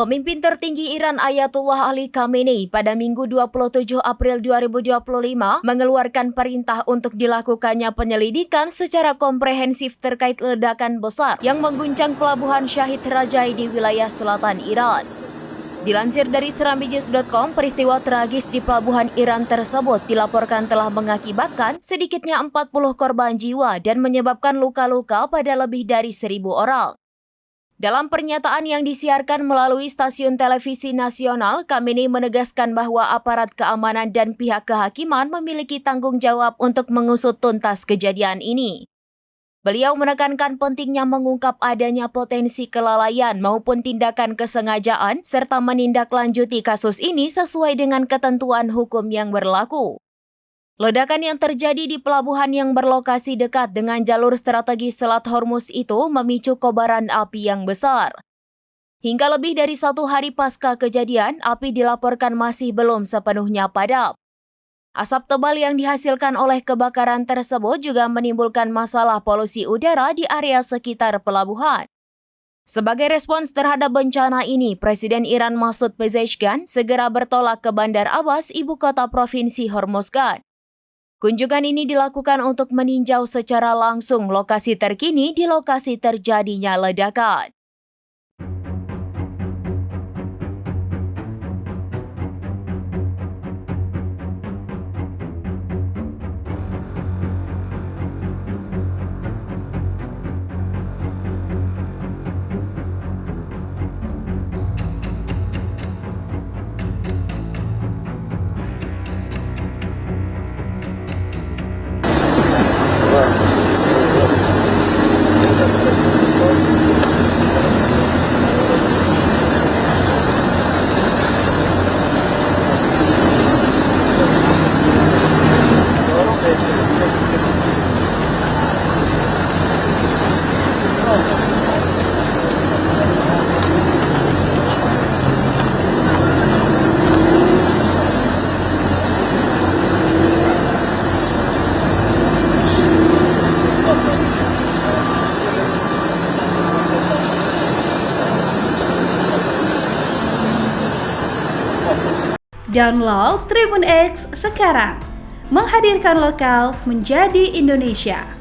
Pemimpin tertinggi Iran Ayatullah Ali Khamenei pada Minggu 27 April 2025 mengeluarkan perintah untuk dilakukannya penyelidikan secara komprehensif terkait ledakan besar yang mengguncang pelabuhan Shahid Rajai di wilayah selatan Iran. Dilansir dari serambijis.com, peristiwa tragis di pelabuhan Iran tersebut dilaporkan telah mengakibatkan sedikitnya 40 korban jiwa dan menyebabkan luka-luka pada lebih dari 1.000 orang. Dalam pernyataan yang disiarkan melalui stasiun televisi nasional, Khamenei menegaskan bahwa aparat keamanan dan pihak kehakiman memiliki tanggung jawab untuk mengusut tuntas kejadian ini. Beliau menekankan pentingnya mengungkap adanya potensi kelalaian maupun tindakan kesengajaan serta menindaklanjuti kasus ini sesuai dengan ketentuan hukum yang berlaku. Ledakan yang terjadi di pelabuhan yang berlokasi dekat dengan jalur strategis Selat Hormuz itu memicu kobaran api yang besar. Hingga lebih dari 1 hari pasca kejadian, api dilaporkan masih belum sepenuhnya padam. Asap tebal yang dihasilkan oleh kebakaran tersebut juga menimbulkan masalah polusi udara di area sekitar pelabuhan. Sebagai respons terhadap bencana ini, Presiden Iran Masoud Pezeshkian segera bertolak ke Bandar Abbas, ibu kota provinsi Hormozgan. Kunjungan ini dilakukan untuk meninjau secara langsung lokasi terkini di lokasi terjadinya ledakan. Download Tribun X sekarang, menghadirkan lokal menjadi Indonesia.